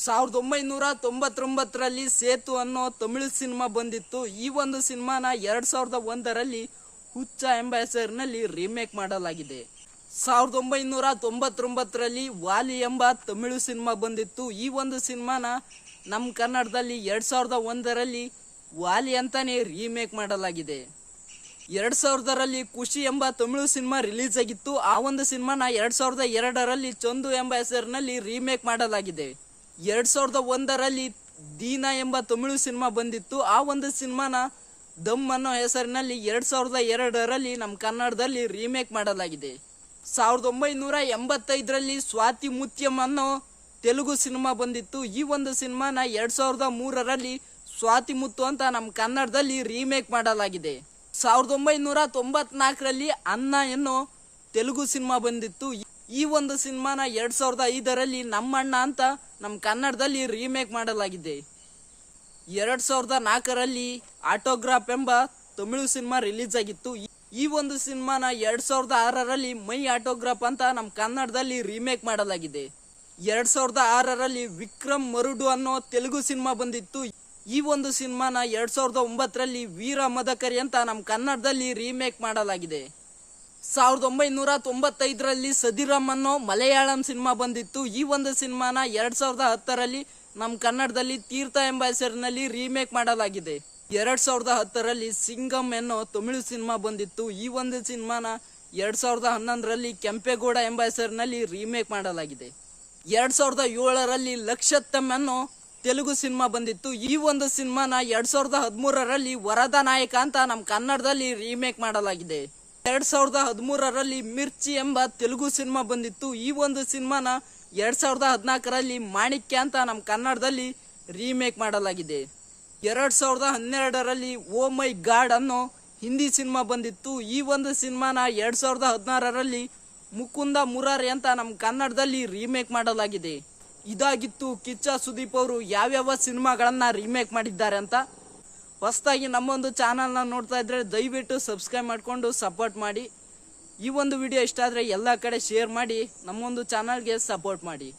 1999ರಲ್ಲಿ ಸೇತು ಅನ್ನೋ ತಮಿಳು ಸಿನಿಮಾ ಬಂದಿತ್ತು. ಈ ಒಂದು ಸಿನಿಮಾನ 2001ರಲ್ಲಿ ಹುಚ್ಚ ಎಂಬ ಹೆಸರಿನಲ್ಲಿ ರೀಮೇಕ್ ಮಾಡಲಾಗಿದೆ. 1999ರಲ್ಲಿ ವಾಲಿ ಎಂಬ ತಮಿಳು ಸಿನಿಮಾ ಬಂದಿತ್ತು. ಈ ಒಂದು ಸಿನಿಮಾನ ನಮ್ಮ ಕನ್ನಡದಲ್ಲಿ 2001ರಲ್ಲಿ ವಾಲಿ ಅಂತಾನೆ ರೀಮೇಕ್ ಮಾಡಲಾಗಿದೆ. 2000ರಲ್ಲಿ ಖುಷಿ ಎಂಬ ತಮಿಳು ಸಿನಿಮಾ ರಿಲೀಸ್ ಆಗಿತ್ತು. ಆ ಒಂದು ಸಿನಿಮಾನ 2002ರಲ್ಲಿ ಚಂದು ಎಂಬ ಹೆಸರಿನಲ್ಲಿ ರೀಮೇಕ್ ಮಾಡಲಾಗಿದೆ. 2001ರಲ್ಲಿ ದೀನಾ ಎಂಬ ತಮಿಳು ಸಿನಿಮಾ ಬಂದಿತ್ತು. ಆ ಒಂದು ಸಿನಿಮಾನ ದಮ್ ಅನ್ನೋ ಹೆಸರಿನಲ್ಲಿ 2002ರಲ್ಲಿ ನಮ್ಮ ಕನ್ನಡದಲ್ಲಿ ರೀಮೇಕ್ ಮಾಡಲಾಗಿದೆ. 1985ರಲ್ಲಿ ಸ್ವಾತಿ ಮುತ್ಯಂ ಅನ್ನೋ ತೆಲುಗು ಸಿನಿಮಾ ಬಂದಿತ್ತು. ಈ ಒಂದು ಸಿನಿಮಾನ 2003ರಲ್ಲಿ ಸ್ವಾತಿ ಮುತ್ತು ಅಂತ ನಮ್ಮ ಕನ್ನಡದಲ್ಲಿ ರೀಮೇಕ್ ಮಾಡಲಾಗಿದೆ. 1994ರಲ್ಲಿ ಅನ್ನ ಎನ್ನೋ ತೆಲುಗು ಸಿನಿಮಾ ಬಂದಿತ್ತು. ಈ ಒಂದು ಸಿನಿಮಾನ 2005ರಲ್ಲಿ ನಮ್ಮಣ್ಣ ಅಂತ ನಮ್ಮ ಕನ್ನಡದಲ್ಲಿ ರೀಮೇಕ್ ಮಾಡಲಾಗಿದೆ. 2004ರಲ್ಲಿ ಆಟೋಗ್ರಾಫ್ ಎಂಬ ತಮಿಳು ಸಿನಿಮಾ ರಿಲೀಸ್ ಆಗಿತ್ತು. ಈ ಒಂದು ಸಿನಿಮಾನ 2006ರಲ್ಲಿ ಮೈ ಆಟೋಗ್ರಾಫ್ ಅಂತ ನಮ್ಮ ಕನ್ನಡದಲ್ಲಿ ರೀಮೇಕ್ ಮಾಡಲಾಗಿದೆ. 2006ರಲ್ಲಿ ವಿಕ್ರಮ್ ಮರುಡು ಅನ್ನೋ ತೆಲುಗು ಸಿನಿಮಾ ಬಂದಿತ್ತು. ಈ ಒಂದು ಸಿನಿಮಾನ 2009ರಲ್ಲಿ ವೀರ ಮದಕರಿ ಅಂತ ನಮ್ಮ ಕನ್ನಡದಲ್ಲಿ ರೀಮೇಕ್ ಮಾಡಲಾಗಿದೆ. 1995ರಲ್ಲಿ ಸದಿರಾಮ್ ಅನ್ನೋ ಮಲಯಾಳಂ ಸಿನಿಮಾ ಬಂದಿತ್ತು. ಈ ಒಂದು ಸಿನಿಮಾನ 2010ರಲ್ಲಿ ನಮ್ಮ ಕನ್ನಡದಲ್ಲಿ ತೀರ್ಥ ಎಂಬ ಹೆಸರಿನಲ್ಲಿ ರೀಮೇಕ್ ಮಾಡಲಾಗಿದೆ. 2010ರಲ್ಲಿ ಸಿಂಗಮ್ ಎನ್ನೋ ತಮಿಳು ಸಿನಿಮಾ ಬಂದಿತ್ತು. ಈ ಒಂದು ಸಿನಿಮಾನ 2011ರಲ್ಲಿ ಕೆಂಪೇಗೌಡ ಎಂಬ ಹೆಸರಿನಲ್ಲಿ ರೀಮೇಕ್ ಮಾಡಲಾಗಿದೆ. 2007ರಲ್ಲಿ ಲಕ್ಷತ್ತಮ್ ಅನ್ನೋ ತೆಲುಗು ಸಿನಿಮಾ ಬಂದಿತ್ತು. ಈ ಒಂದು ಸಿನಿಮಾನ 2013ರಲ್ಲಿ ವರದ ನಾಯಕ ಅಂತ ನಮ್ಮ ಕನ್ನಡದಲ್ಲಿ ರೀಮೇಕ್ ಮಾಡಲಾಗಿದೆ. 2013ರಲ್ಲಿ ಮಿರ್ಚಿ ಎಂಬ ತೆಲುಗು ಸಿನಿಮಾ ಬಂದಿತ್ತು. ಈ ಒಂದು ಸಿನಿಮಾನ 2014ರಲ್ಲಿ ಮಾಣಿಕ್ಯ ಅಂತ ನಮ್ಮ ಕನ್ನಡದಲ್ಲಿ ರೀಮೇಕ್ ಮಾಡಲಾಗಿದೆ. 2012ರಲ್ಲಿ ಓ ಮೈ ಗಾಡ್ ಅನ್ನೋ ಹಿಂದಿ ಸಿನಿಮಾ ಬಂದಿತ್ತು. ಈ ಒಂದು ಸಿನಿಮಾನ 2016ರಲ್ಲಿ ಮುಕುಂದ ಮುರಾರಿ ಅಂತ ನಮ್ಮ ಕನ್ನಡದಲ್ಲಿ ರೀಮೇಕ್ ಮಾಡಲಾಗಿದೆ. ಇದಾಗಿತ್ತು ಕಿಚ್ಚ ಸುದೀಪ್ ಅವರು ಯಾವ್ಯಾವ ಸಿನಿಮಾಗಳನ್ನ ರೀಮೇಕ್ ಮಾಡಿದ್ದಾರೆ ಅಂತ. ಹೊಸದಾಗಿ ನಮ್ಮೊಂದು ಚಾನಲ್ನ ನೋಡ್ತಾ ಇದ್ರೆ ದಯವಿಟ್ಟು ಸಬ್ಸ್ಕ್ರೈಬ್ ಮಾಡಿಕೊಂಡು ಸಪೋರ್ಟ್ ಮಾಡಿ. ಈ ಒಂದು ವಿಡಿಯೋ ಇಷ್ಟ ಆದರೆ ಎಲ್ಲ ಕಡೆ ಶೇರ್ ಮಾಡಿ ನಮ್ಮೊಂದು ಚಾನಲ್ಗೆ ಸಪೋರ್ಟ್ ಮಾಡಿ.